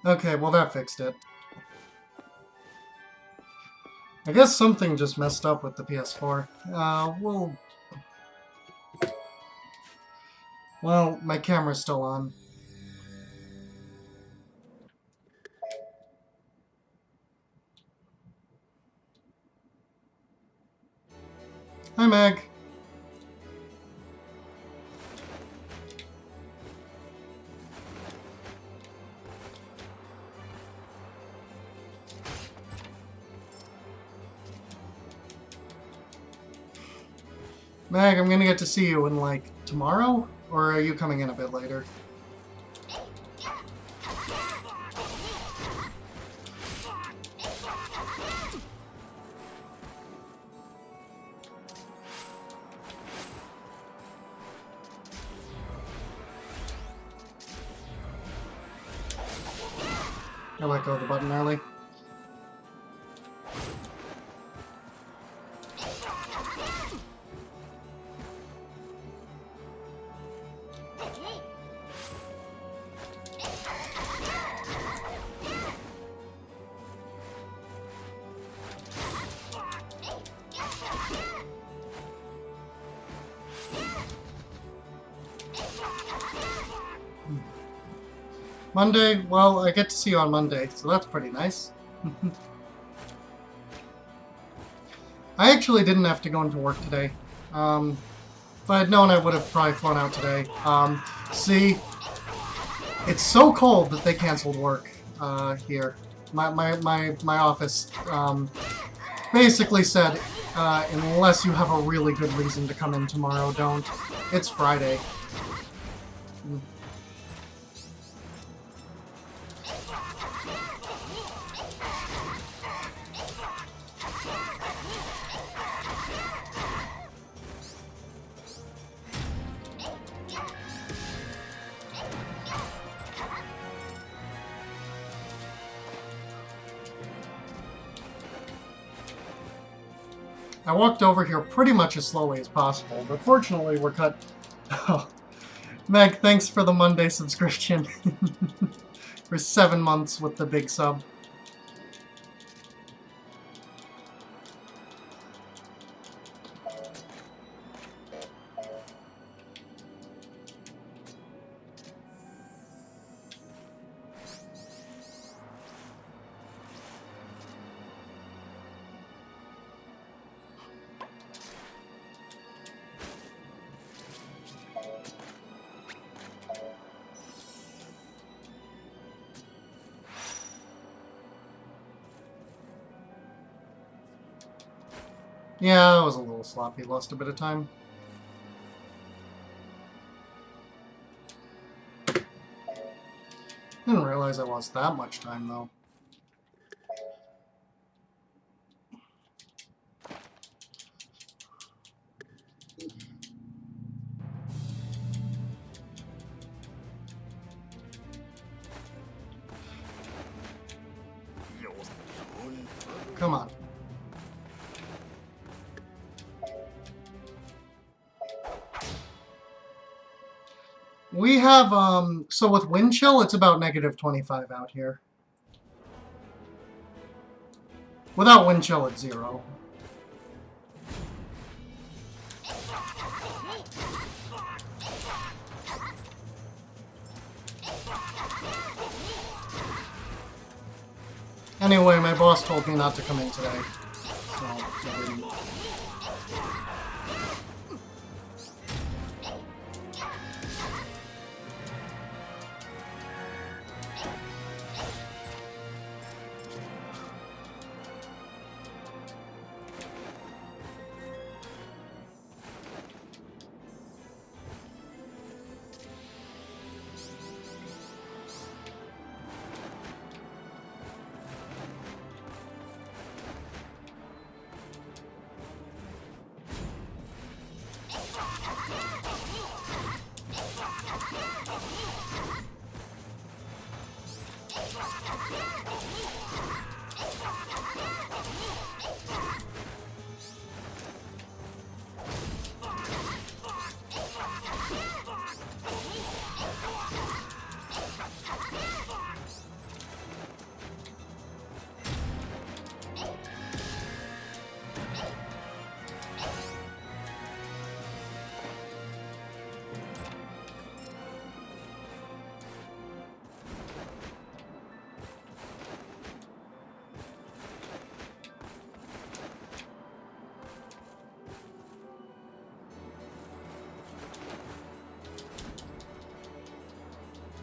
Okay, well that fixed it. I guess something just messed up with the PS4. Well, my camera's still on. Hi, Meg. Meg, I'm gonna get to see you in, like, tomorrow? Or are you coming in a bit later? I let go of the button early. Monday? Well, I get to see you on Monday, so that's pretty nice. I actually didn't have to go into work today. If I had known, I would have probably flown out today. See, it's so cold that they canceled work here. My office basically said, unless you have a really good reason to come in tomorrow, don't. It's Friday. I walked over here pretty much as slowly as possible, but fortunately we're cut... Oh. Meg, thanks for the Monday subscription. For 7 months with the big sub. Yeah, I was a little sloppy, lost a bit of time. Didn't realize I lost that much time, though. Come on. We have, so with wind chill, it's about -25 out here. Without wind chill, it's 0. Anyway, my boss told me not to come in today, so I didn't.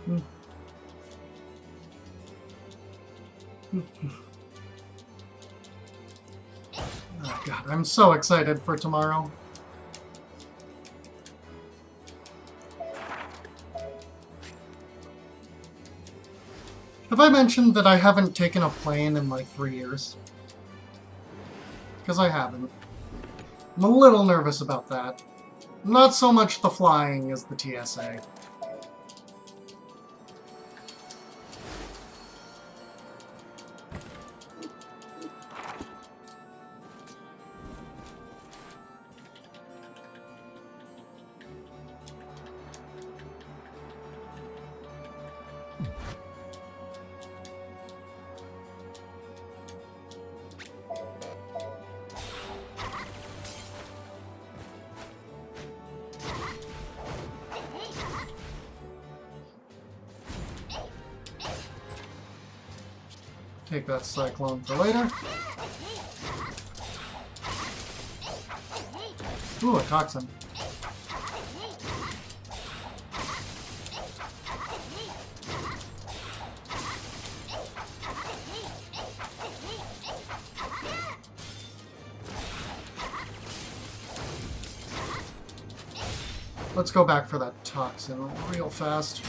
Oh god, I'm so excited for tomorrow. Have I mentioned that I haven't taken a plane in like 3 years? Because I haven't. I'm a little nervous about that. Not so much the flying as the TSA. Take that cyclone for later. Ooh, a toxin. Let's go back for that toxin real fast.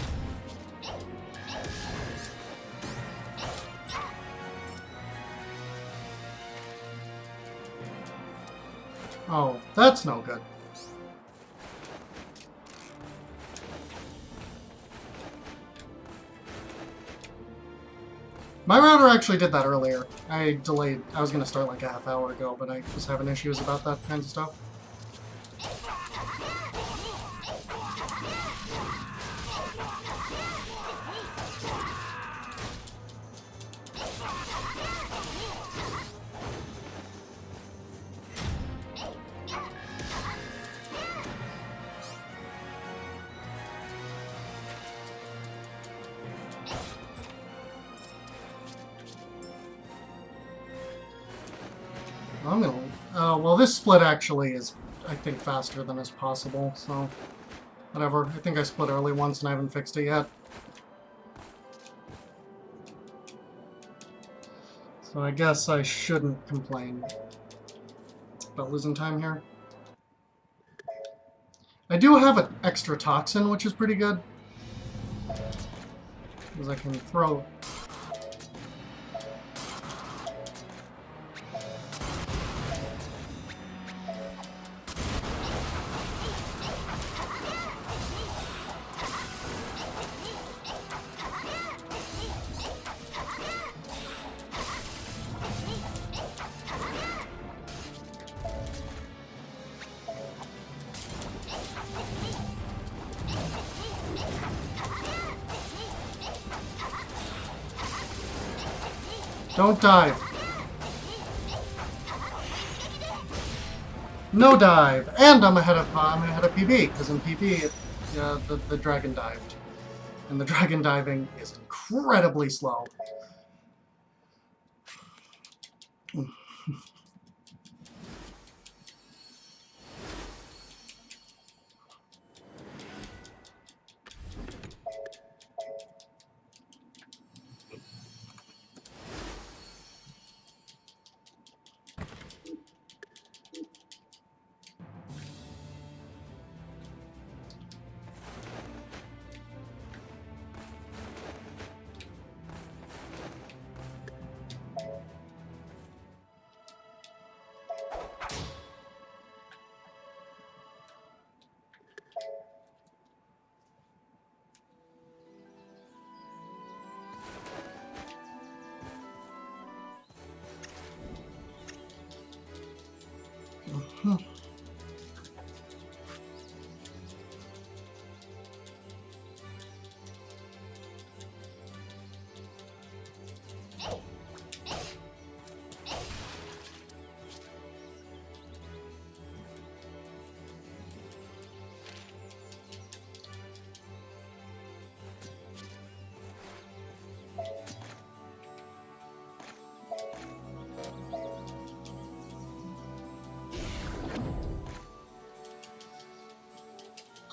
Oh, that's no good. My router actually did that earlier. I delayed. I was going to start like a half hour ago, but I was having issues about that kind of stuff. I'm gonna... well, this split actually is, I think, faster than is possible, so... Whatever. I think I split early once and I haven't fixed it yet. So I guess I shouldn't complain about losing time here. I do have an extra toxin, which is pretty good. Because I can throw... Don't dive. No dive, and I'm ahead of PB because in PB, the dragon dived, and the dragon diving is incredibly slow.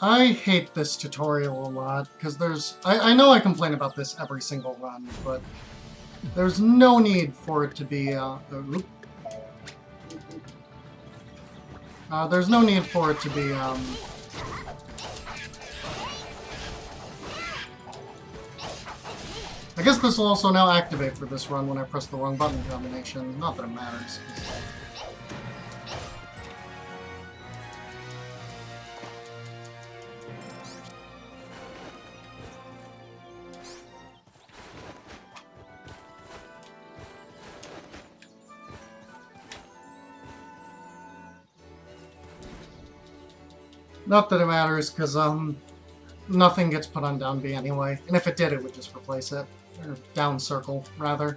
I hate this tutorial a lot, because there's... I know I complain about this every single run, but there's no need for it to be... there's no need for it to be, I guess this will also now activate for this run when I press the wrong button combination. Not that it matters. Not that it matters, because, nothing gets put on down B anyway. And if it did, it would just replace it. Or down circle, rather.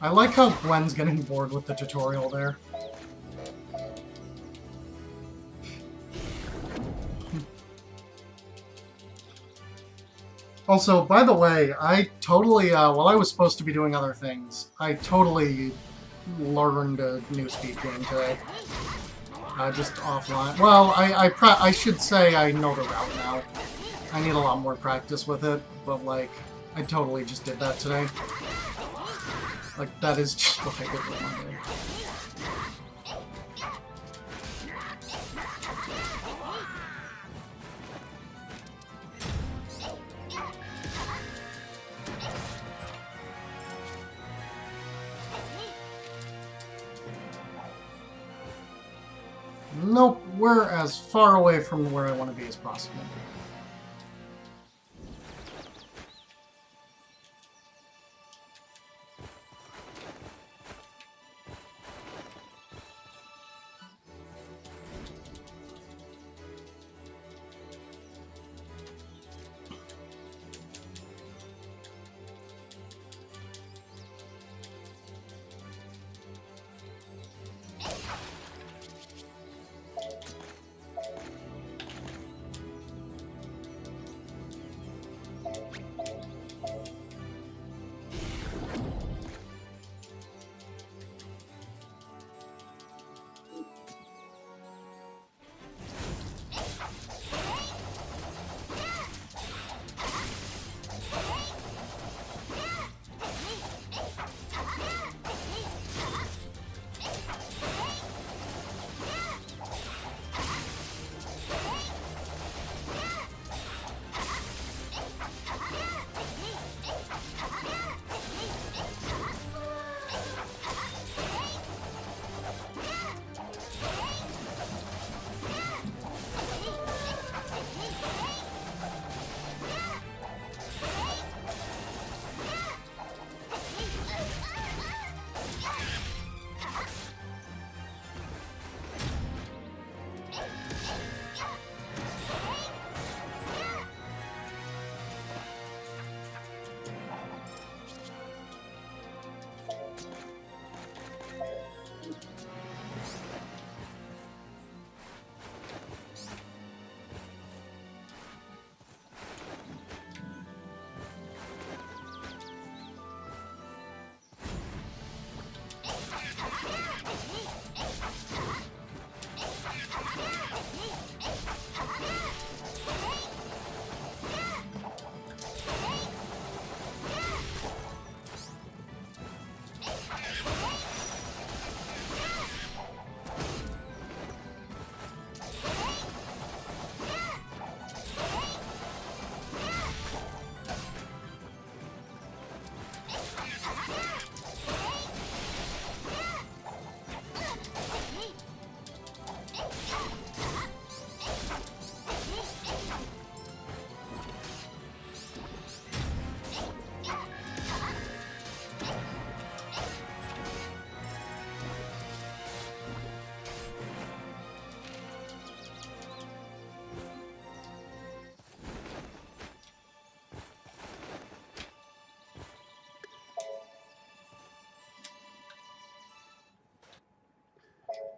I like how Gwen's getting bored with the tutorial there. Also, by the way, I totally, while I was supposed to be doing other things, I totally learned a new speed game today. Just offline. Well, I should say I know the route now. I need a lot more practice with it, but, like, I totally just did that today. Like, that is just what I did with my day. Nope, we're as far away from where I want to be as possible.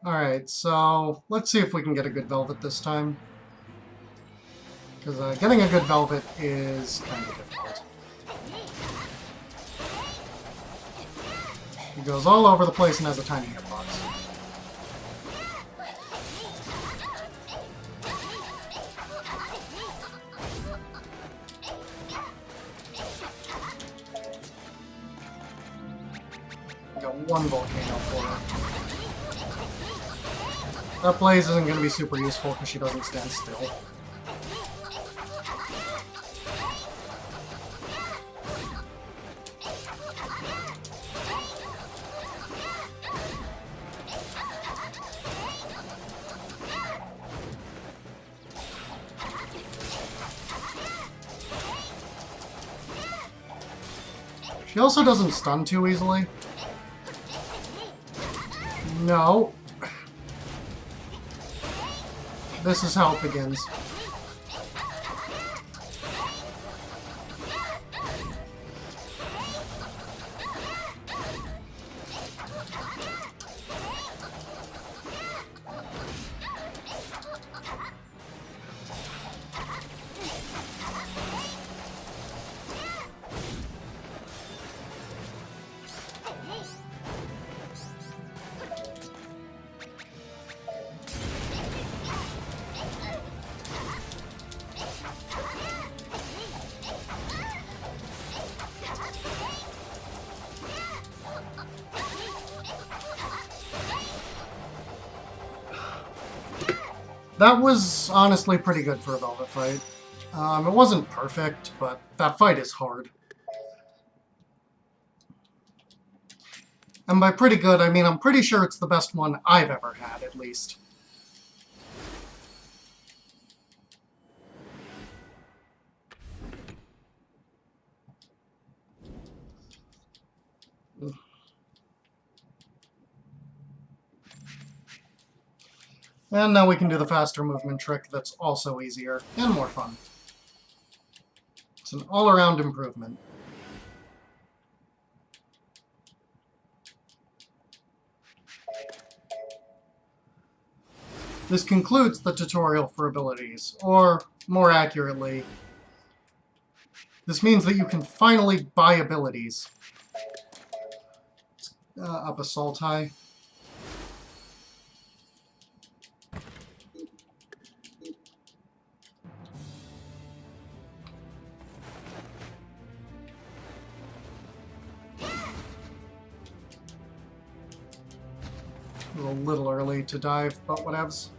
Alright, so let's see if we can get a good Velvet this time. Because getting a good Velvet is kind of difficult. He goes all over the place and has a tiny hitbox. one volcano for her. That blaze isn't going to be super useful because she doesn't stand still. She also doesn't stun too easily. No. This is how it begins. That was honestly pretty good for a Velvet fight. It wasn't perfect, but that fight is hard. And by pretty good, I mean I'm pretty sure it's the best one I've ever had, at least. And now we can do the faster movement trick that's also easier and more fun. It's an all-around improvement. This concludes the tutorial for abilities, or more accurately, this means that you can finally buy abilities. Up Assault High. A little early to dive, but whatevs.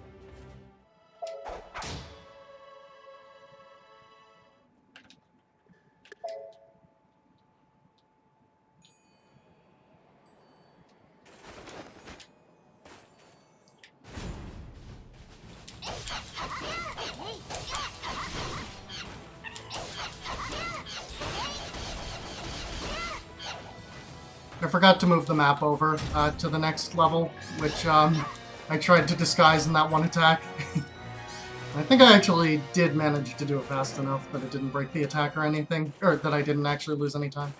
I forgot to move the map over to the next level, which I tried to disguise in that one attack. I think I actually did manage to do it fast enough that it didn't break the attack or anything, or that I didn't actually lose any time.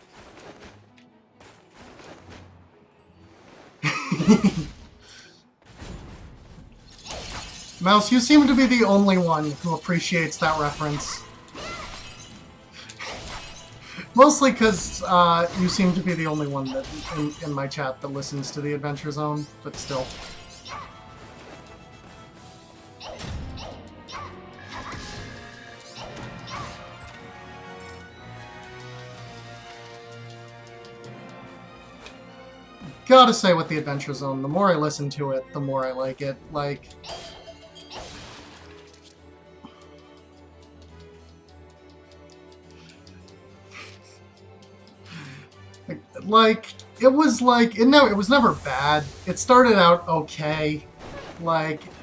Mouse, you seem to be the only one who appreciates that reference. Mostly because you seem to be the only one that in my chat that listens to the Adventure Zone, but still. Gotta say, with the Adventure Zone, the more I listen to it, the more I like it. It was never bad. It started out okay.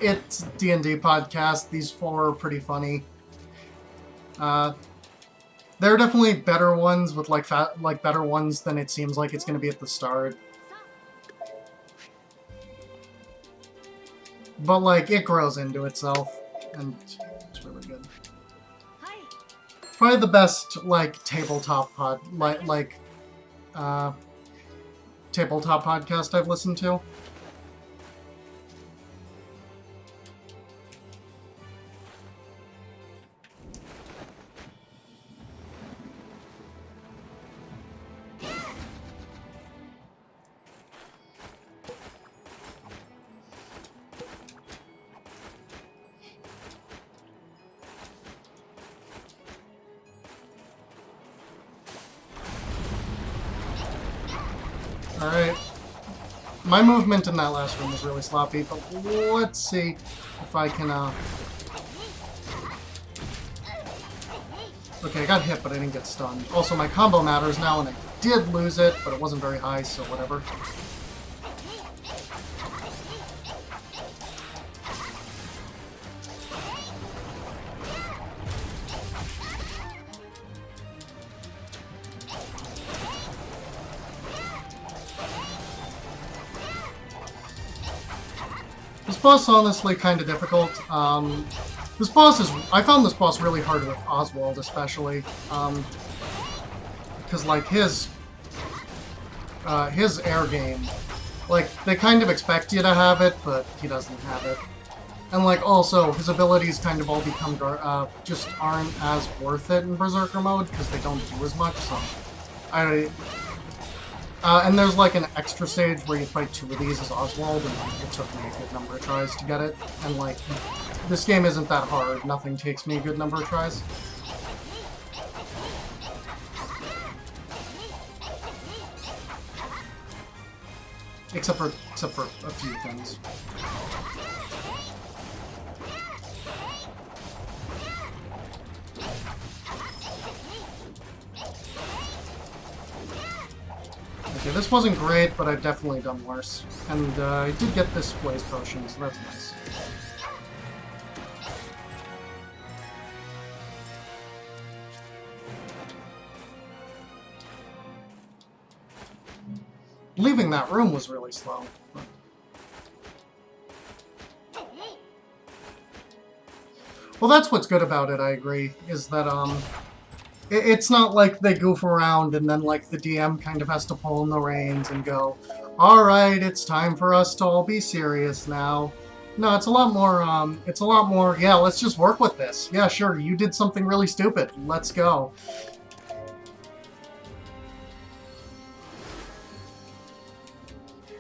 It's D&D podcast. These four are pretty funny. There are definitely better ones with better ones than it seems like it's going to be at the start. But it grows into itself, and it's really good. Probably the best tabletop tabletop podcast I've listened to. Alright. My movement in that last room was really sloppy, but let's see if I can, Okay, I got hit, but I didn't get stunned. Also, my combo matters now, and I did lose it, but it wasn't very high, so whatever. This boss, honestly, kind of difficult. This boss is... I found this boss really hard with Oswald, especially. Because, like, his air game, like, they kind of expect you to have it, but he doesn't have it. And, like, also, his abilities kind of all become, just aren't as worth it in Berserker mode, because they don't do as much, so... and there's, like, an extra stage where you fight 2 of these as Oswald, and like, it took me a good number of tries to get it. And, like, this game isn't that hard. Nothing takes me a good number of tries. Except for a few things. Okay, this wasn't great, but I've definitely done worse. And I did get this Blaze Potion, so that's nice. Leaving that room was really slow. Well, that's what's good about it, I agree, is that, it's not like they goof around and then, like, the DM kind of has to pull in the reins and go, alright, it's time for us to all be serious now. No, it's a lot more, yeah, let's just work with this. Yeah, sure, you did something really stupid. Let's go.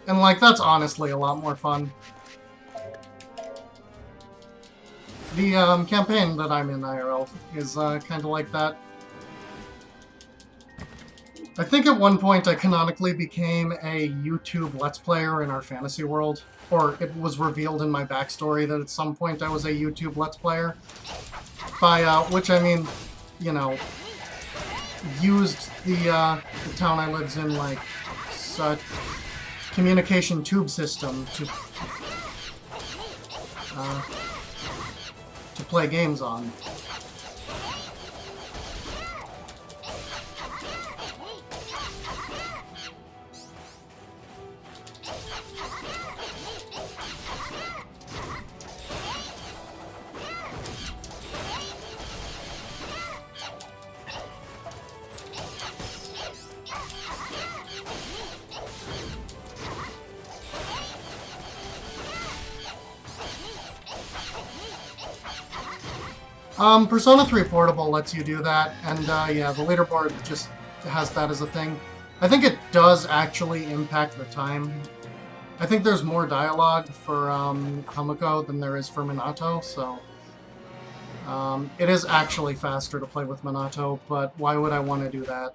And, like, that's honestly a lot more fun. The, campaign that I'm in IRL is, kind of like that. I think at one point I canonically became a YouTube Let's Player in our fantasy world. Or it was revealed in my backstory that at some point I was a YouTube Let's Player. By, which I mean, you know, used the town I lives in, like, such communication tube system to play games on. Persona 3 Portable lets you do that, and yeah, the leaderboard just has that as a thing. I think it does actually impact the time. I think there's more dialogue for Hamiko than there is for Minato, so it is actually faster to play with Minato, but why would I want to do that?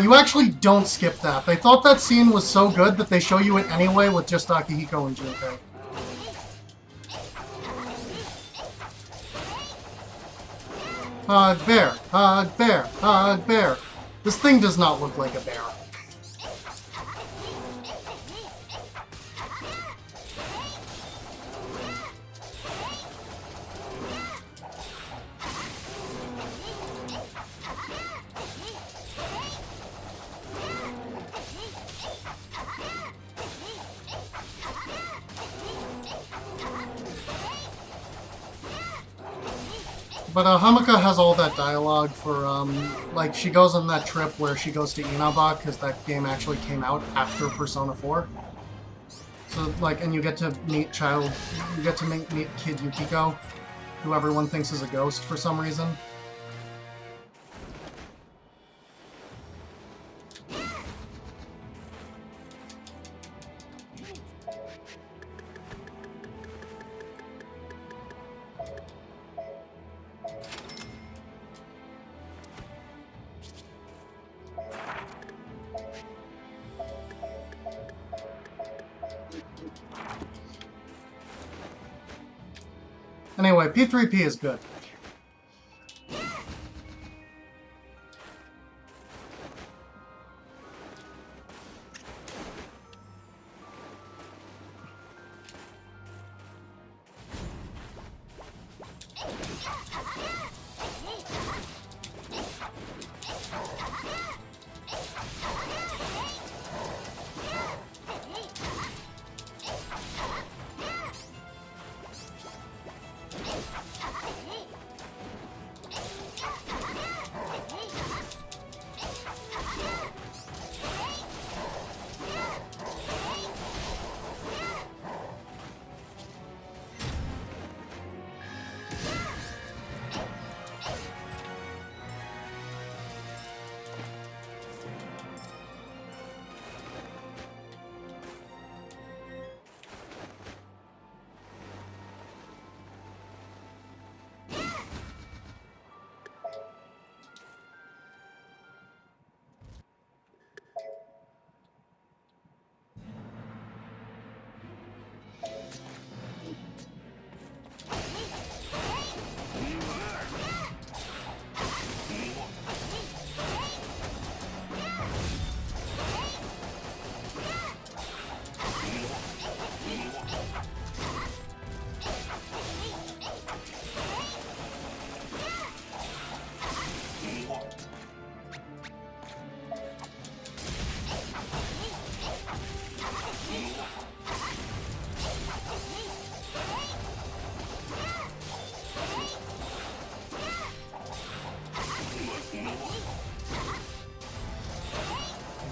You actually don't skip that. They thought that scene was so good that they show you it anyway with just Akihiko and Junpei. Bear. Bear. Bear. This thing does not look like a bear. But Hamika has all that dialogue for, like, she goes on that trip where she goes to Inaba, because that game actually came out after Persona 4. So, like, and you get to meet meet Kid Yukiko, who everyone thinks is a ghost for some reason. Anyway, P3P is good.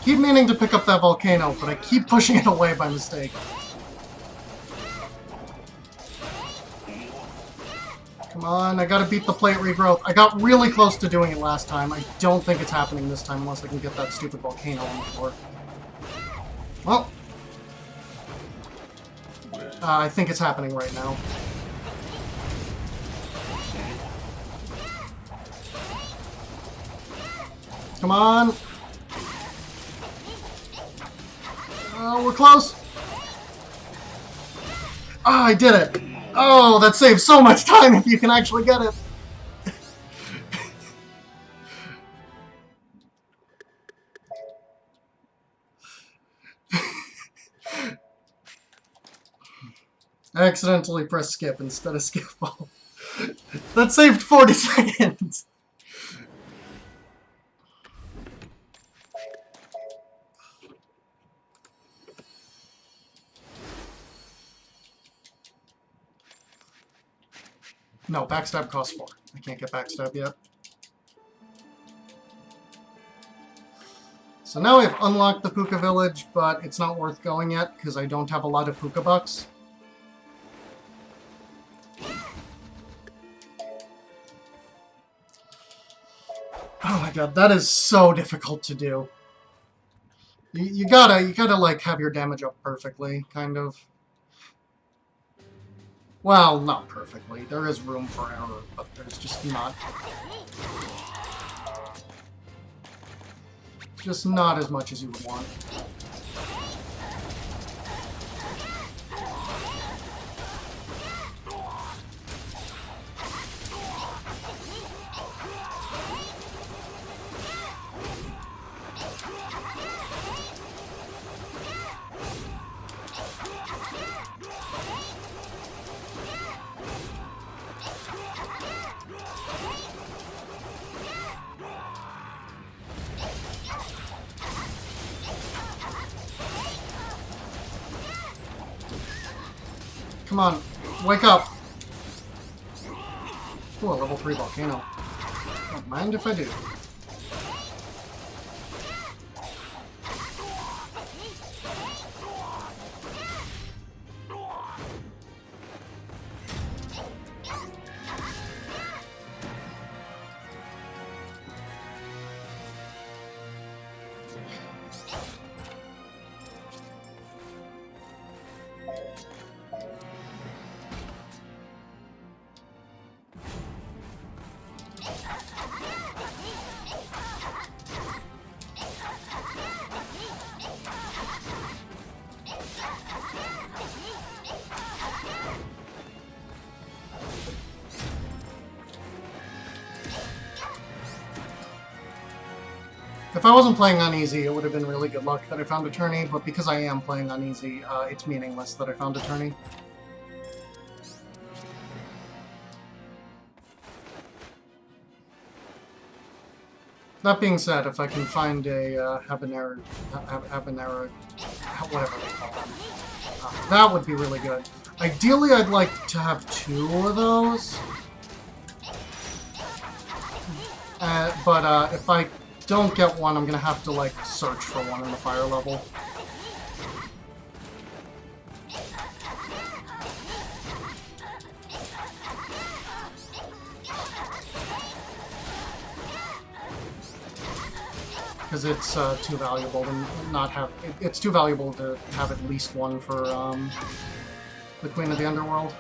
Keep meaning to pick up that volcano, but I keep pushing it away by mistake. Come on, I gotta beat the plate regrowth. I got really close to doing it last time. I don't think it's happening this time unless I can get that stupid volcano on the floor. Well, I think it's happening right now. Come on. We're close. Ah, I did it. Oh, that saves so much time if you can actually get it. I accidentally pressed skip instead of skip ball. That saved 40 seconds. No, backstab costs 4. I can't get backstab yet. So now we've unlocked the Puka Village, but it's not worth going yet because I don't have a lot of Puka Bucks. Oh my god, that is so difficult to do. You gotta like have your damage up perfectly, kind of. Well, not perfectly. There is room for error, but there's just not. Just not as much as you would want. Come on, wake up! Ooh, a level 3 volcano. Don't mind if I do. If I wasn't playing on easy, it would have been really good luck that I found a tourney, but because I am playing on easy, it's meaningless that I found a tourney. That being said, if I can find a habanero, whatever they call them, that would be really good. Ideally, I'd like to have 2 of those. But if I don't get one, I'm gonna have to, like, search for one in the fire level. Because it's too valuable to not have... It's too valuable to have at least one for the Queen of the Underworld.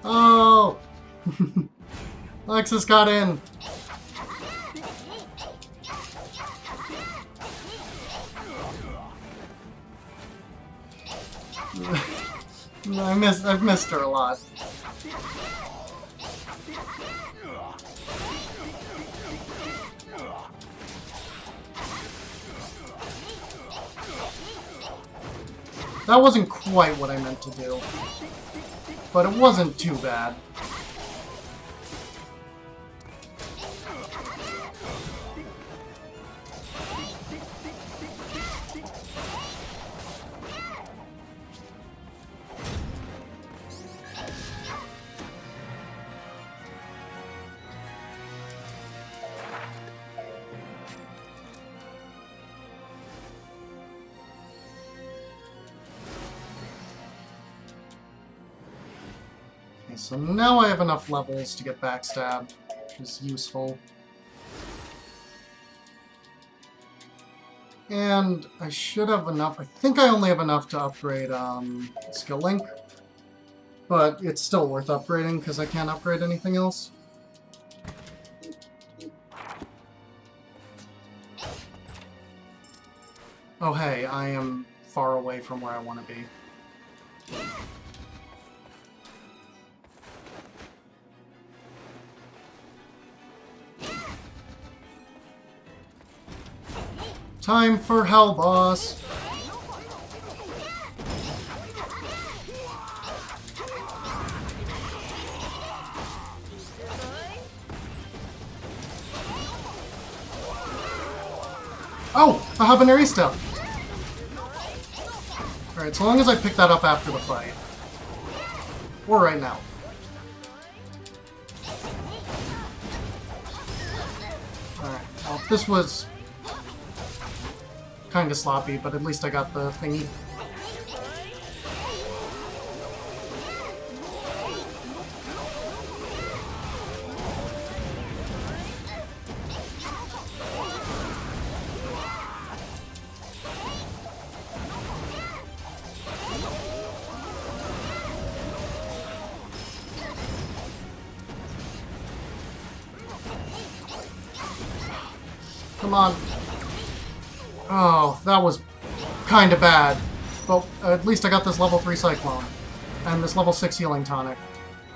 Oh! Alexis got in! I've missed her a lot. That wasn't quite what I meant to do, but it wasn't too bad. So now I have enough levels to get backstabbed, which is useful. And I should have enough. I think I only have enough to upgrade Skill Link, but it's still worth upgrading because I can't upgrade anything else. Oh hey, I am far away from where I want to be. Time for Hell Boss! Oh! A Habanerista! Alright, so long as I pick that up after the fight. Or right now. Alright, well, this was kind of sloppy, but at least I got the thingy. Come on. Oh, that was kind of bad. But at least I got this level 3 Cyclone. And this level 6 Healing Tonic.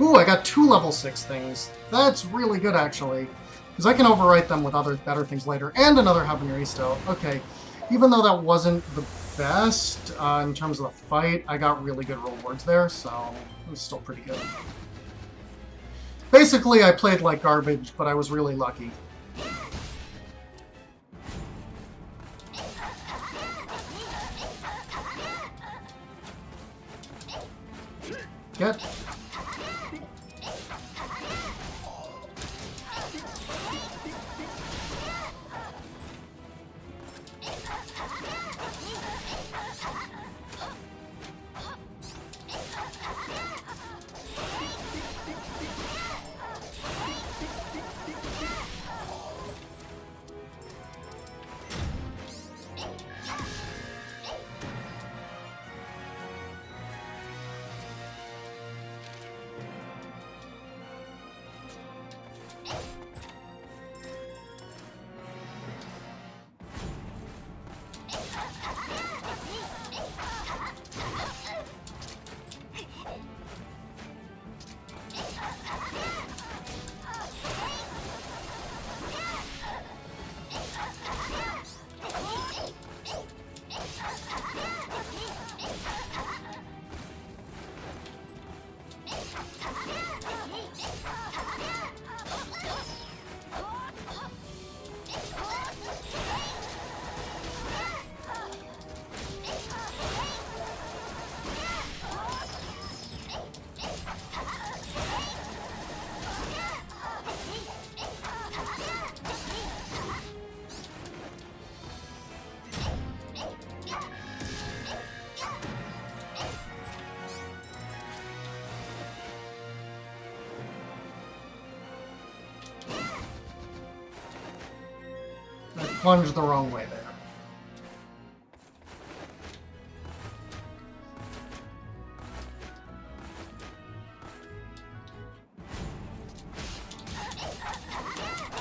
Ooh, I got 2 level 6 things. That's really good, actually. Because I can overwrite them with other better things later. And another Habanerista. Okay. Even though that wasn't the best in terms of the fight, I got really good rewards there, so it was still pretty good. Basically, I played like garbage, but I was really lucky. Get. plunged the wrong way there.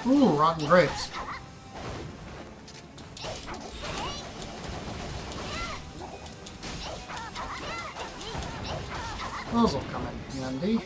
Ooh, rotten grapes. Those will come in handy.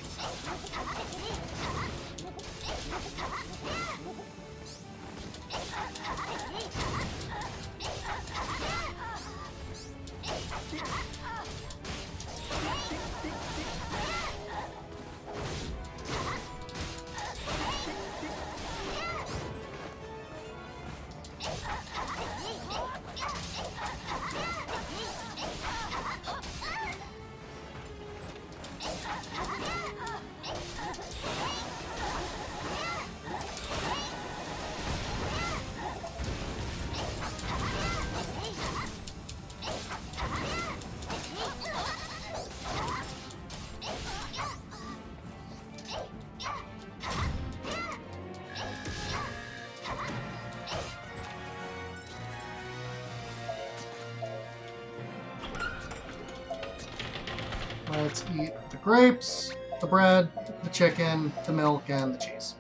Let's eat the grapes, the bread, the chicken, the milk, and the cheese.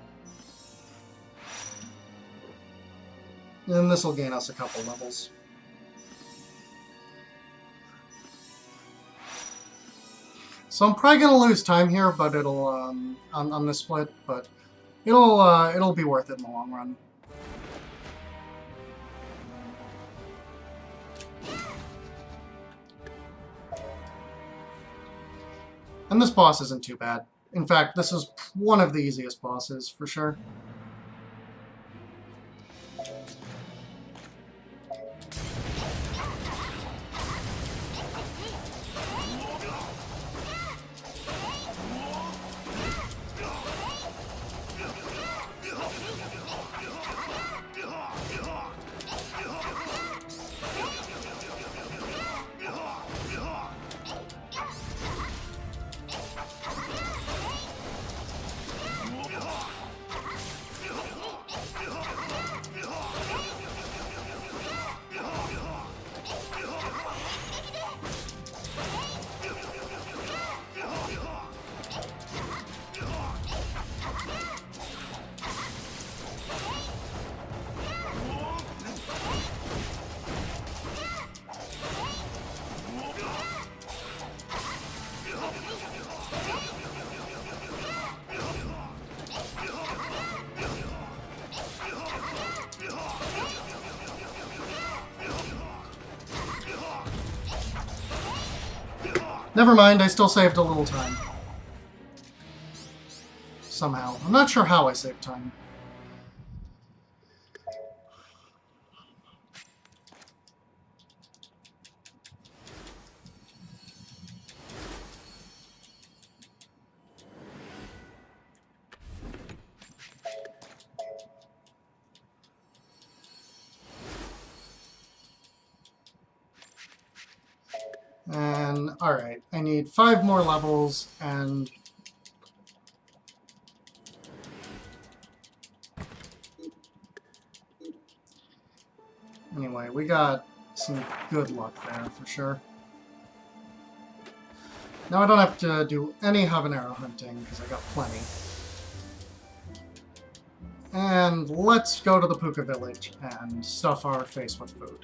And this will gain us a couple levels. So I'm probably gonna lose time here, but it'll on this split, but it'll be worth it in the long run. And this boss isn't too bad. In fact, this is one of the easiest bosses, for sure. Never mind, I still saved a little time. Somehow. I'm not sure how I saved time. And, alright, I need 5 more levels, and... Anyway, we got some good luck there, for sure. Now I don't have to do any habanero hunting, because I got plenty. And let's go to the Puka village and stuff our face with food.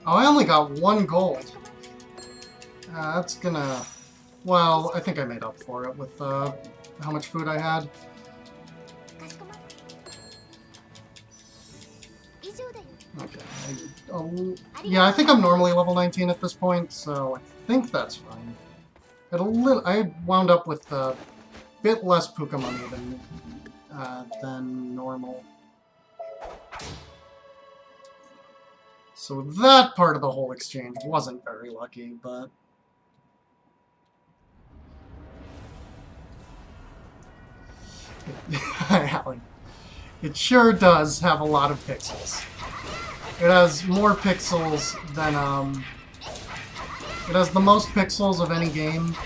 Oh, I only got 1 gold. That's gonna... Well, I think I made up for it with how much food I had. Okay. Yeah, I think I'm normally level 19 at this point, so I think that's fine. I wound up with a bit less Puka money than normal. So that part of the whole exchange wasn't very lucky, but... It sure does have a lot of pixels. It has more pixels than It has the most pixels of any game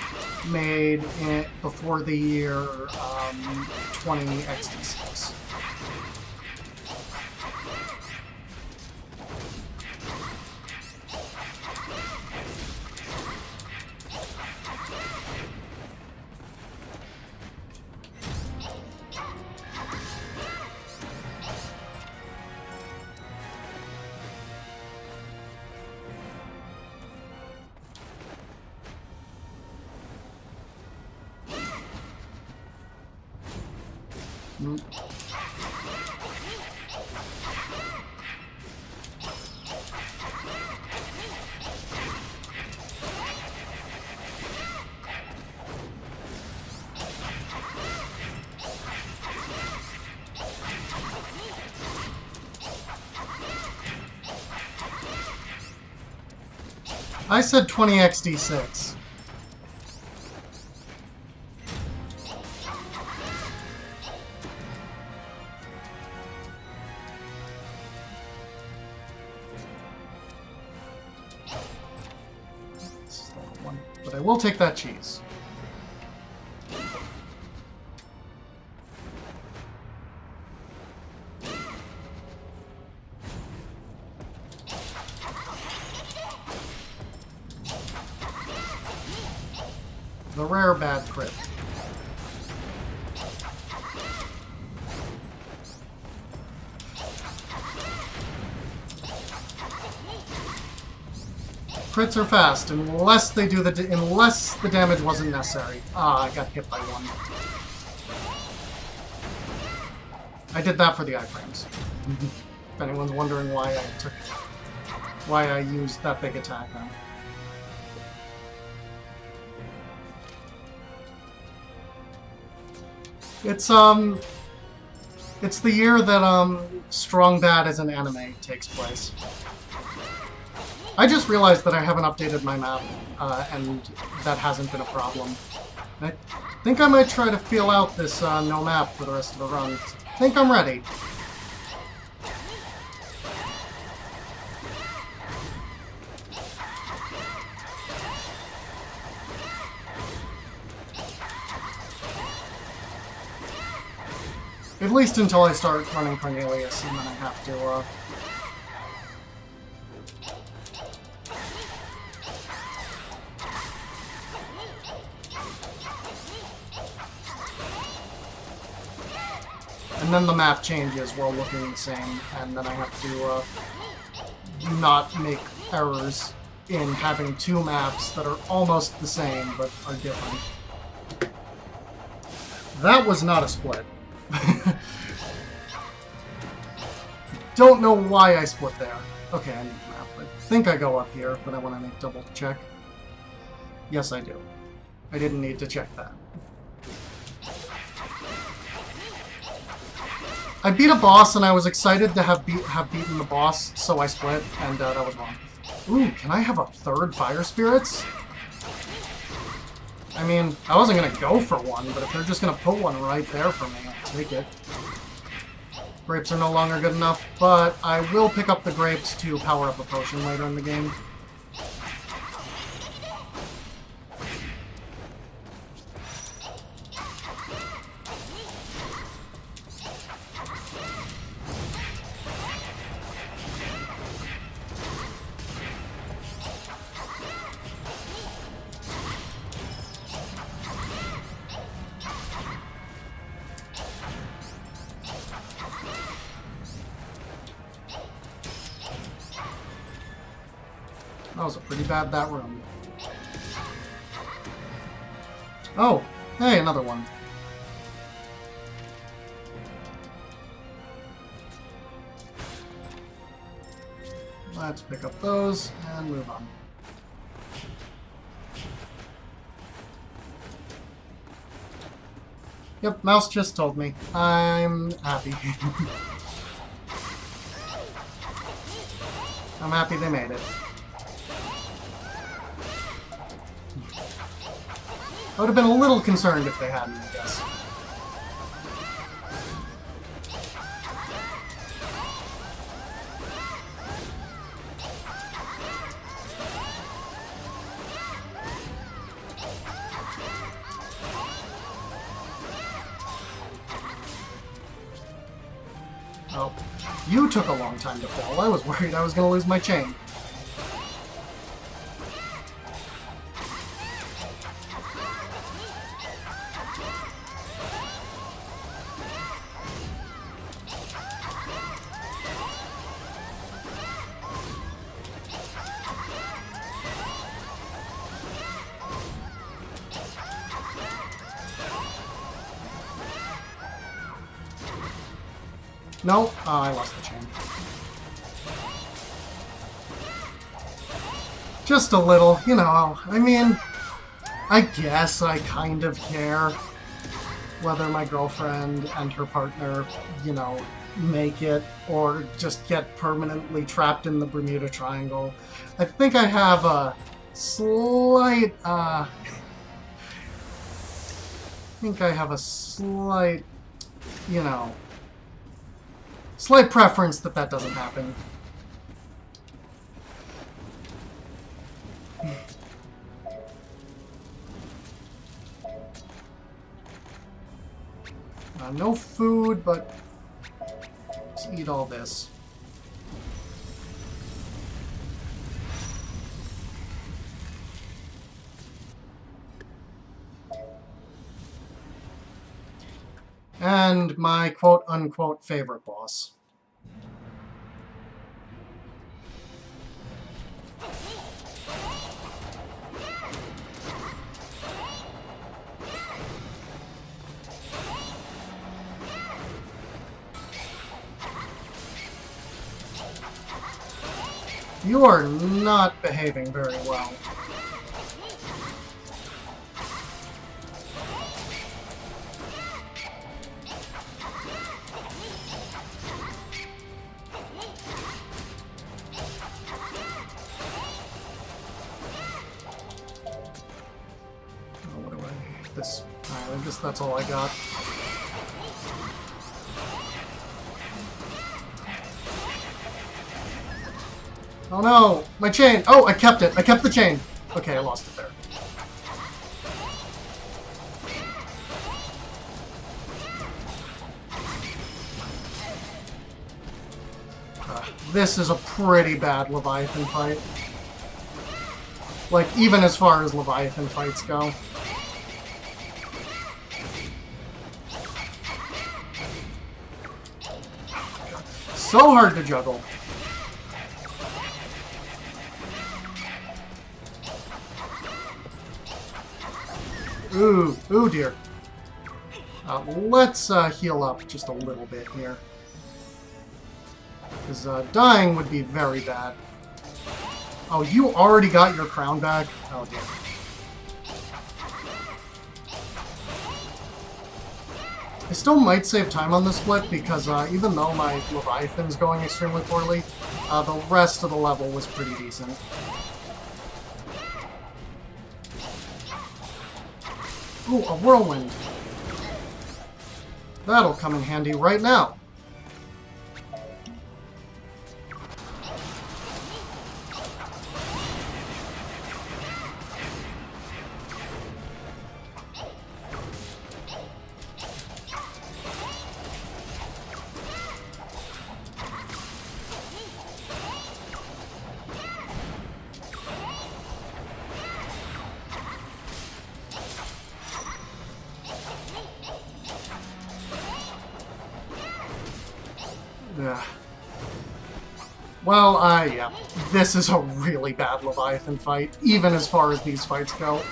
made before the year 20XD6. I said 20XD6. But I will take that cheese. The rare bad crit. Crits are fast unless they do unless the damage wasn't necessary. Ah, I got hit by one. I did that for the iframes. If anyone's wondering why I used that big attack on. It's the year that Strong Bad as an anime takes place. I just realized that I haven't updated my map, and that hasn't been a problem. I think I might try to feel out this no map for the rest of the run. I think I'm ready. At least until I start running Cornelius, and then I have to, and then the map changes while looking insane, and then I have to, not make errors in having two maps that are almost the same, but are different. That was not a split. Don't know why I split there. Okay, I need the map. I think I go up here, but I want to make double check. Yes, I do. I didn't need to check that. I beat a boss, and I was excited to have beaten the boss, so I split, and that was wrong. Ooh, can I have a third Fire Spirits? I mean, I wasn't going to go for one, but if they're just going to put one right there for me, I'll take it. Grapes are no longer good enough, but I will pick up the grapes to power up a potion later in the game. That was a pretty bad, that room. Oh, hey, another one. Let's pick up those and move on. Yep, mouse just told me. I'm happy. I'm happy they made it. I would have been a little concerned if they hadn't, I guess. Oh, you took a long time to fall. I was worried I was going to lose my chain. No, I lost the chain. Just a little, you know, I mean, I guess I kind of care whether my girlfriend and her partner, you know, make it or just get permanently trapped in the Bermuda Triangle. I think I have a slight, you know, slight preference that that doesn't happen. No food, but let's eat all this. And my quote-unquote favorite boss. You are not behaving very well. Oh, what do I... This... I guess that's all I got. Oh no! My chain! Oh, I kept it! I kept the chain! Okay, I lost it there. This is a pretty bad Leviathan fight. Like, even as far as Leviathan fights go. So hard to juggle. Ooh dear. Let's heal up just a little bit here. Because dying would be very bad. Oh, you already got your crown back? Oh dear. I still might save time on this split because even though my Leviathan's going extremely poorly, the rest of the level was pretty decent. Ooh, a whirlwind. That'll come in handy right now. Yeah. Well, yeah. This is a really bad Leviathan fight, even as far as these fights go.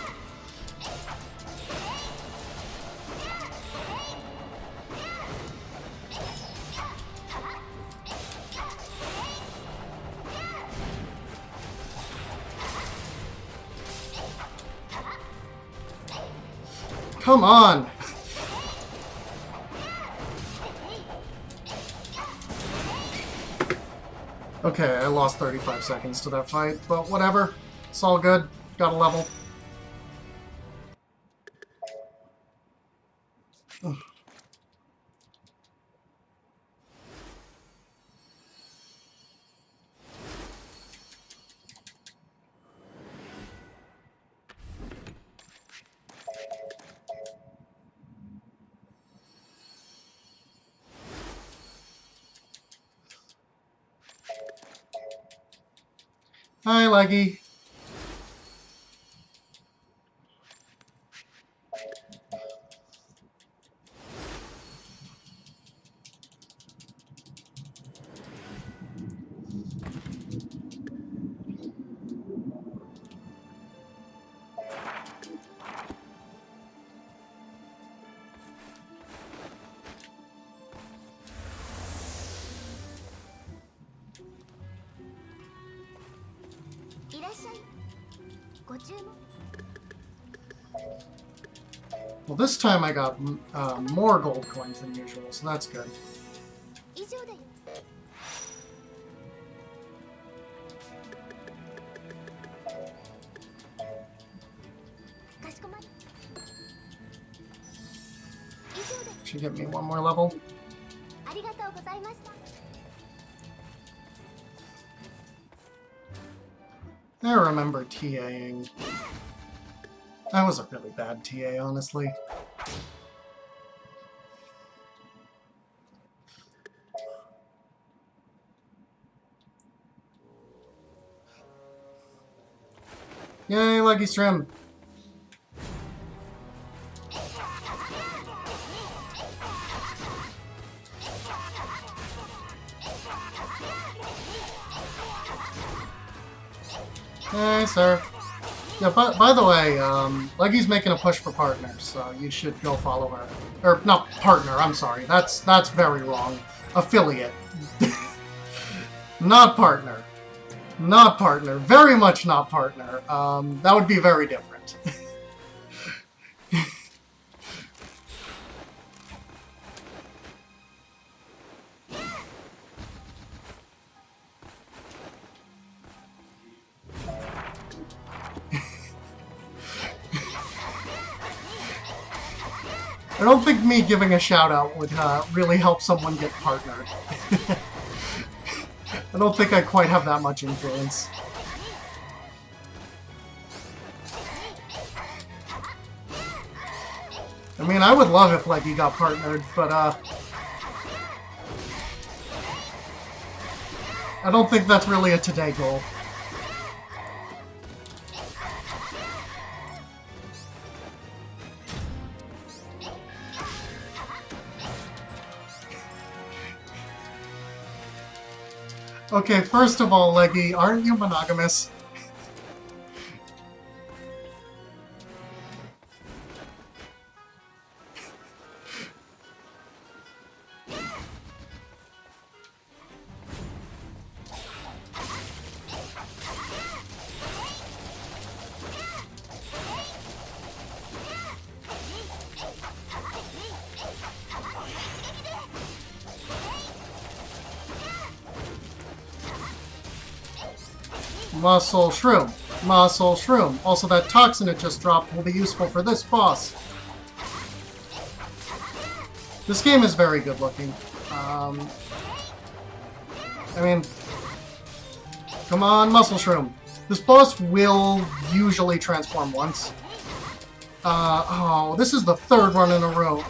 Come on! Okay, I lost 35 seconds to that fight, but whatever. It's all good. Got a level. Hi, Leggy. Well, this time I got more gold coins than usual, so that's good. Should get me one more level. I remember TAing. That was a really bad TA, honestly. Yay, Lucky Strim! Hey, sir. Yeah, by the way, Leggy's making a push for partners, so you should go follow her. Or, not partner, I'm sorry. That's very wrong. Affiliate. Not partner. Not partner. Very much not partner. That would be very different. I don't think me giving a shout-out would really help someone get partnered. I don't think I quite have that much influence. I mean, I would love if Leggy got partnered, but I don't think that's really a today goal. Okay, first of all, Leggy, aren't you monogamous? Muscle Shroom. Muscle Shroom. Also, that toxin it just dropped will be useful for this boss. This game is very good looking. I mean, come on, Muscle Shroom. This boss will usually transform once. Oh, this is the third run in a row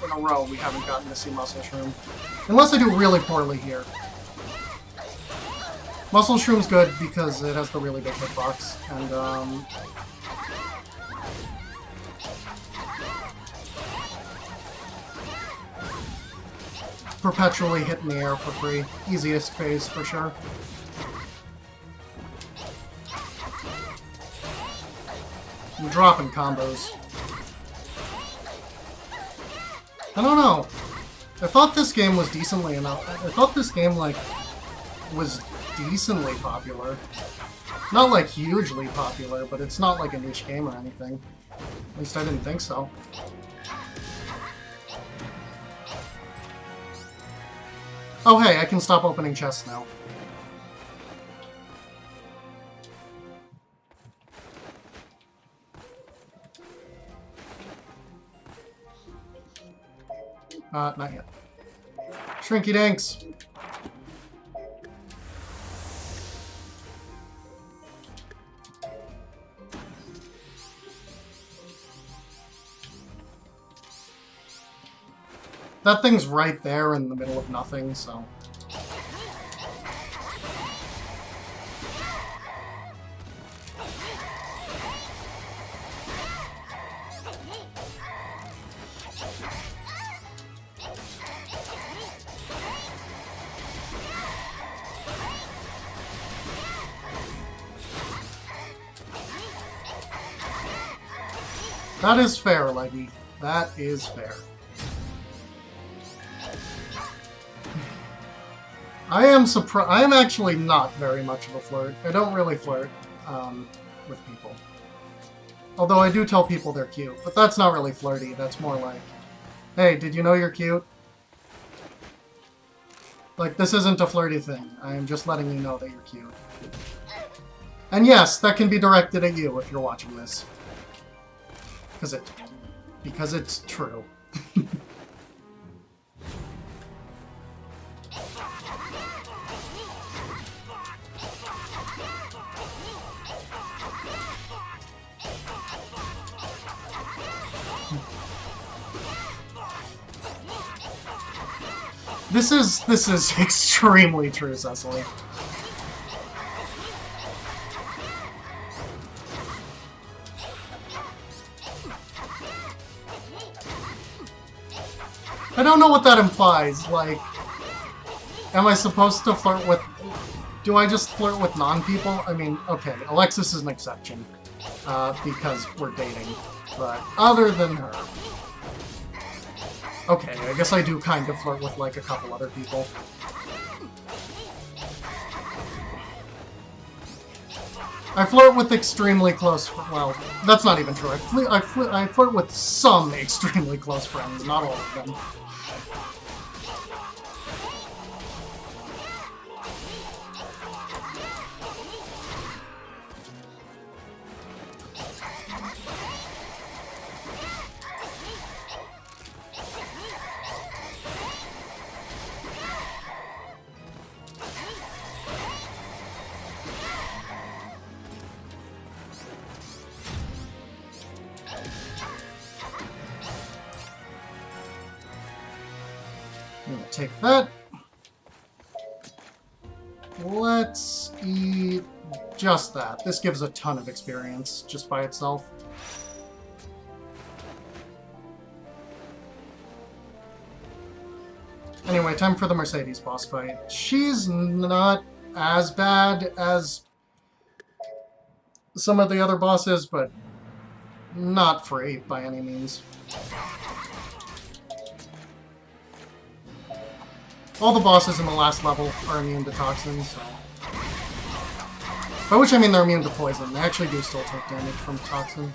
we haven't gotten to see Muscle Shroom. Unless I do really poorly here. Muscle Shroom's good because it has the really big hitbox, and perpetually hit in the air for free. Easiest phase for sure. I'm dropping combos. I don't know. I thought this game was decently enough. I thought this game, like, was decently popular. Not, like, hugely popular, but it's not, like, a niche game or anything. At least I didn't think so. Oh, hey, I can stop opening chests now. Not yet. Shrinky Dinks! That thing's right there in the middle of nothing, so... That is fair, Leggy. That is fair. I am surprised. I am actually not very much of a flirt. I don't really flirt with people. Although I do tell people they're cute, but that's not really flirty. That's more like, hey, did you know you're cute? Like, this isn't a flirty thing. I am just letting you know that you're cute. And yes, that can be directed at you if you're watching this. Because it's true. This is extremely true, Cecily. I don't know what that implies. Like, am I supposed to flirt with... Do I just flirt with non-people? I mean, okay, Alexis is an exception. Because we're dating. But other than her... Okay, I guess I do kind of flirt with, like, a couple other people. I flirt with extremely close... Well, that's not even true. I flirt with some extremely close friends, not all of them. I'm gonna take that. Let's eat just that. This gives a ton of experience just by itself. Anyway, time for the Mercedes boss fight. She's not as bad as some of the other bosses, but not free by any means. All the bosses in the last level are immune to toxins, so... By which I mean they're immune to poison. They actually do still take damage from toxin.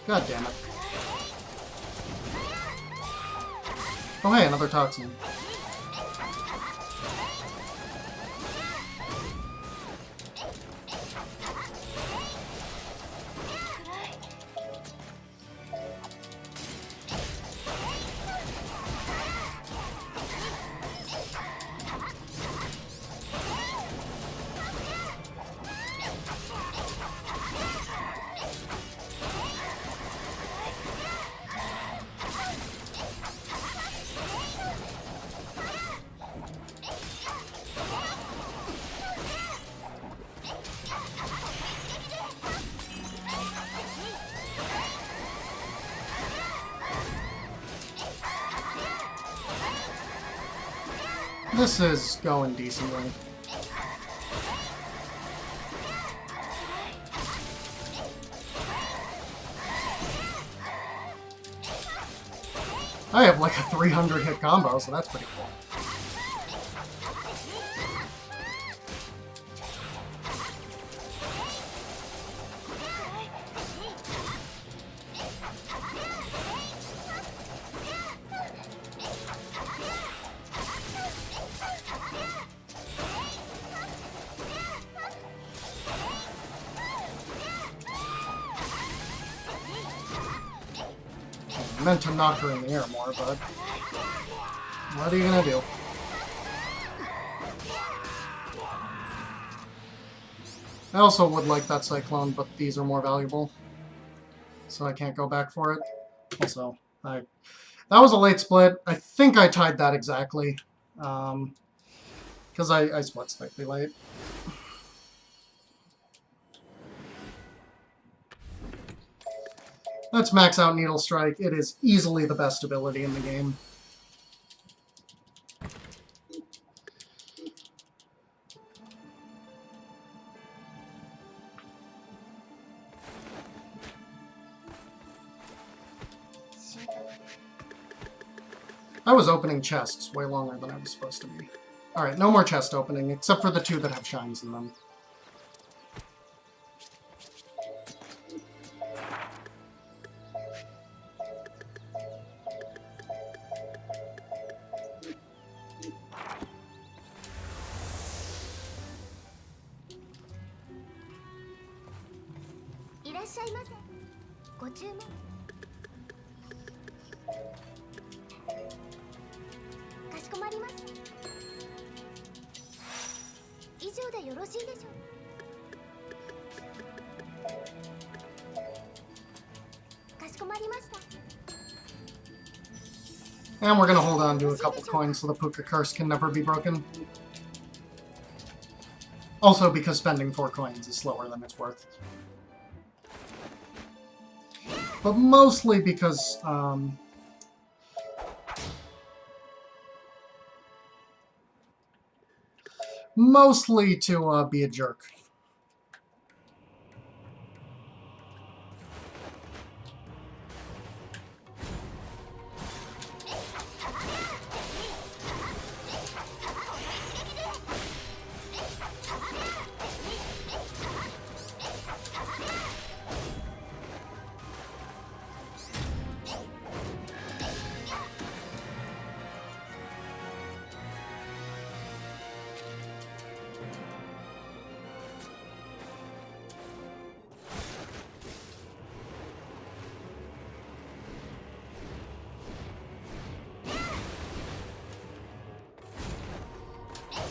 God damn it. Oh hey, another toxin. This is going decently. I have like a 300 hit combo, so that's pretty cool. I meant to knock her in the air more, but what are you gonna do? I also would like that Cyclone, but these are more valuable, so I can't go back for it. Also, that was a late split. I think I tied that exactly, because I split slightly late. Let's max out Needle Strike. It is easily the best ability in the game. I was opening chests way longer than I was supposed to be. Alright, no more chest opening, except for the 2 that have shines in them. And we're going to hold on to a couple coins so the Puka Curse can never be broken. Also because spending 4 coins is slower than it's worth. But mostly because, mostly to be a jerk.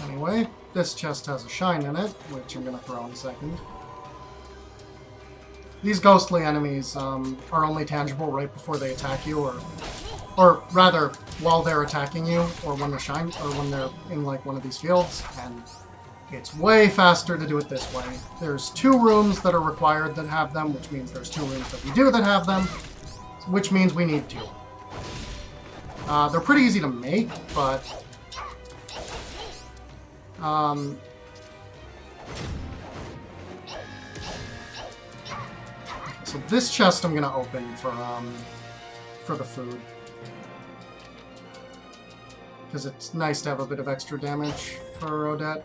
Anyway, this chest has a shine in it, which I'm going to throw in a second. These ghostly enemies are only tangible right before they attack you, or rather, while they're attacking you, or when they're when they're in like one of these fields, and it's way faster to do it this way. There's 2 rooms that are required that have them, which means there's 2 rooms that we do that have them, which means we need 2. They're pretty easy to make, but so this chest I'm going to open for the food. Because it's nice to have a bit of extra damage for Odette.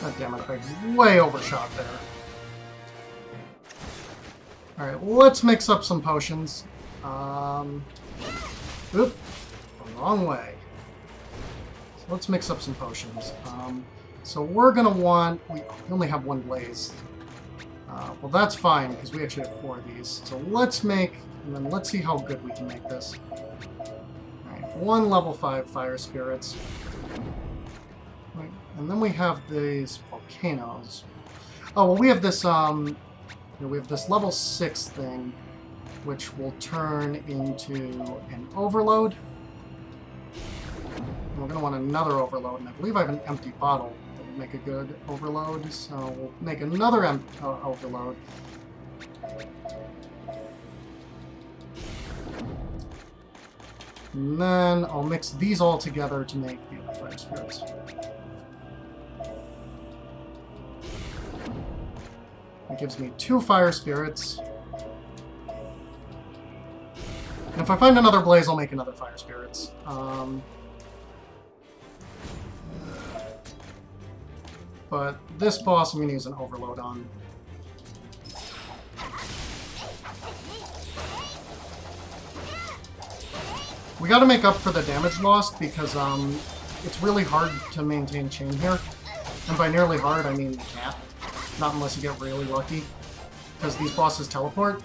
God damn it, I way overshot there. Alright, let's mix up some potions. Oop, wrong way. So let's mix up some potions. So we're gonna want, we only have 1 blaze. Well, that's fine, because we actually have 4 of these. So let's make, and then let's see how good we can make this. Alright, 1 level 5 fire spirits. And then we have these volcanoes. Oh, well, we have this, we have this level 6 thing, which will turn into an overload. And we're going to want another overload, and I believe I have an empty bottle that would make a good overload, so we'll make another overload. And then I'll mix these all together to make the other fire spirits. That gives me 2 fire spirits. And if I find another blaze, I'll make another fire spirits. But this boss I'm going to use an overload on. We gotta make up for the damage lost because it's really hard to maintain chain here. And by nearly hard, I mean you can't. Not unless you get really lucky. Because these bosses teleport.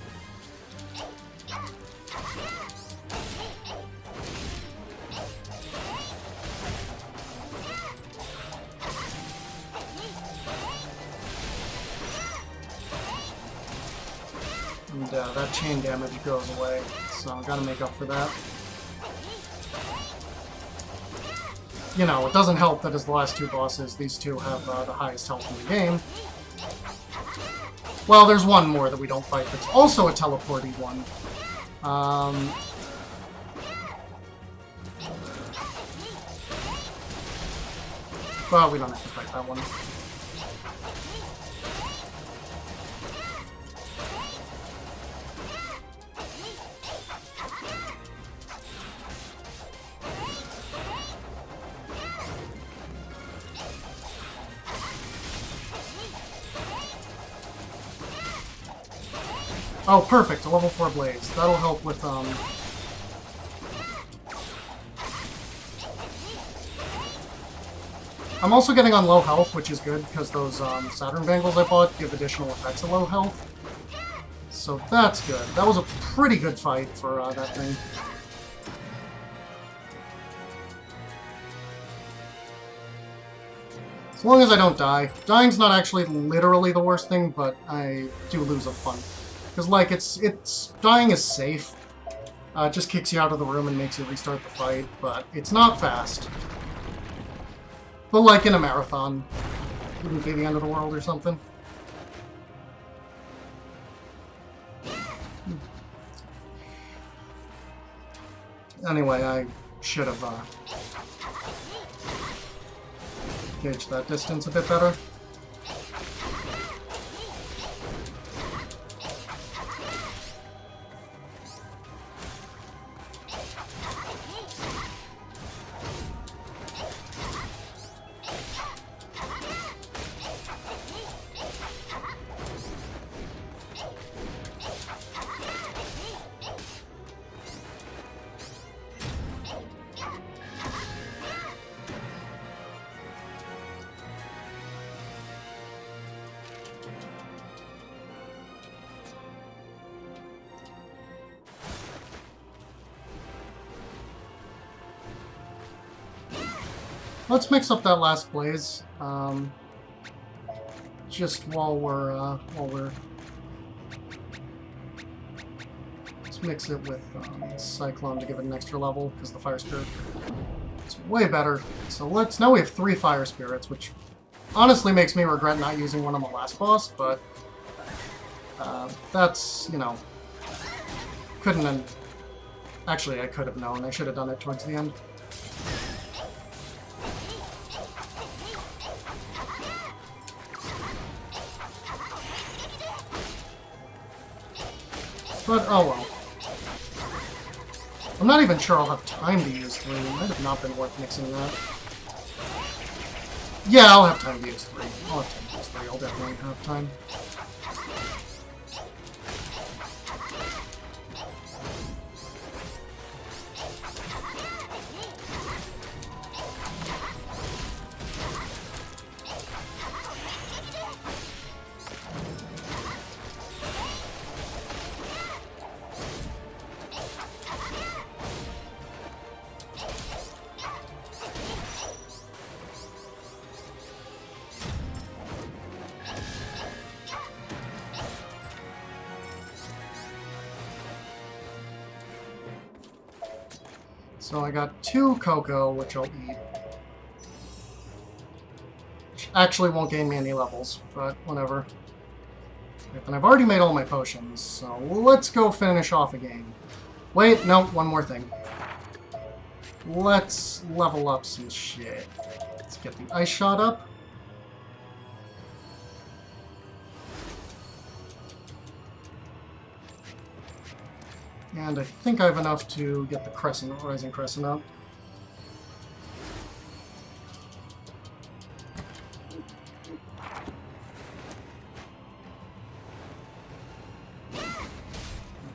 And that chain damage goes away, so I gotta make up for that. You know, it doesn't help that as the last two bosses, these two have the highest health in the game. Well, there's one more that we don't fight that's also a teleporty one. Well, we don't have to fight that one. Oh, perfect, a level 4 Blaze. That'll help with, I'm also getting on low health, which is good, because those, Saturn Bangles I bought give additional effects at low health. So that's good. That was a pretty good fight for, that thing. As long as I don't die. Dying's not actually literally the worst thing, but I do lose a fun. Because, like, dying is safe. It just kicks you out of the room and makes you restart the fight, but it's not fast. But, like, in a marathon, wouldn't be the end of the world or something. Anyway, I should have, gauged that distance a bit better. Let's mix up that last Blaze, just while we're, let's mix it with, Cyclone to give it an extra level, because the Fire Spirit is way better. So now we have 3 Fire Spirits, which honestly makes me regret not using one on the last boss, but, that's, you know, actually I could have known, I should have done it towards the end. But, oh well. I'm not even sure I'll have time to use 3. It might have not been worth mixing that. Yeah, I'll have time to use 3. I'll have time to use 3. I'll definitely have time. So I got 2 cocoa, which I'll eat. Which actually won't gain me any levels, but whatever. And I've already made all my potions, so let's go finish off a game. Wait, no, one more thing. Let's level up some shit. Let's get the ice shot up. And I think I have enough to get the Rising Crescent up.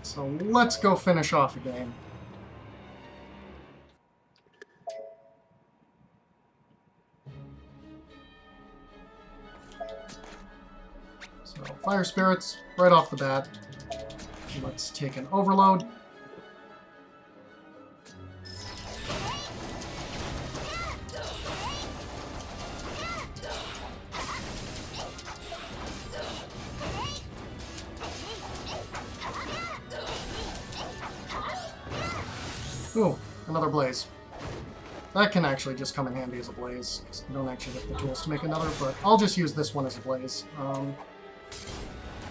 So let's go finish off a game. Fire spirits right off the bat. Let's take an overload. Ooh, another blaze. That can actually just come in handy as a blaze. I don't actually get the tools to make another, but I'll just use this one as a blaze.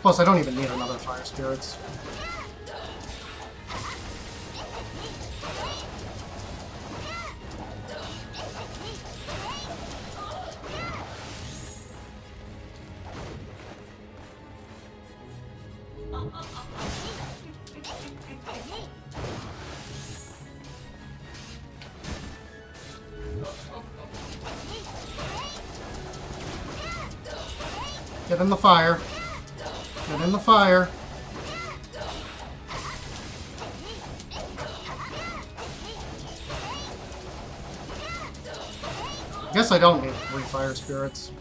Plus, I don't even need another fire spirits. Get in the fire. Get in the fire. I guess I don't need 3 fire spirits.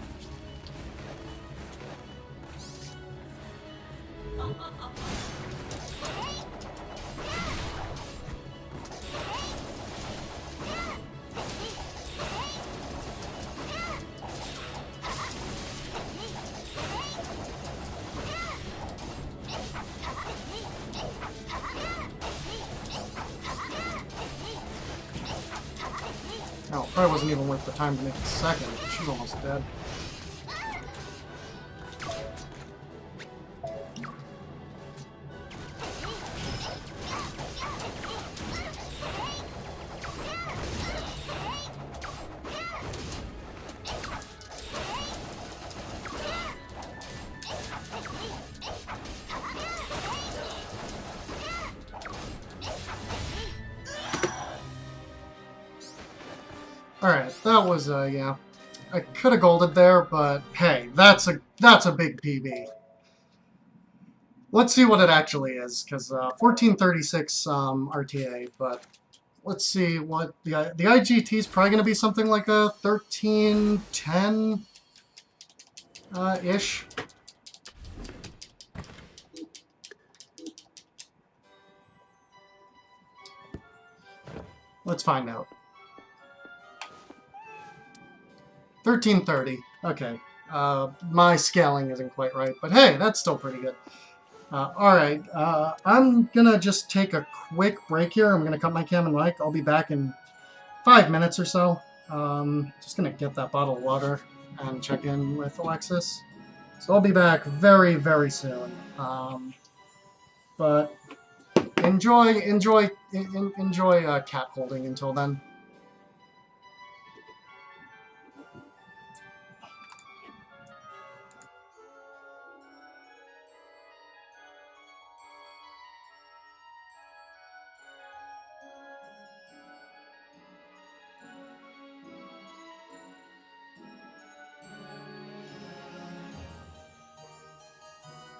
Oh, probably wasn't even worth the time to make the second. She's almost dead. Alright, that was, yeah. I could have golded there, but hey, that's a big PB. Let's see what it actually is, because 1436 RTA, but let's see what the IGT is probably going to be something like a 1310 ish. Let's find out. 1330. Okay. My scaling isn't quite right, but hey, that's still pretty good. Alright, I'm gonna just take a quick break here. I'm gonna cut my cam and mic. I'll be back in 5 minutes or so. Just gonna get that bottle of water and check in with Alexis. So I'll be back very, very soon. But enjoy cat holding until then.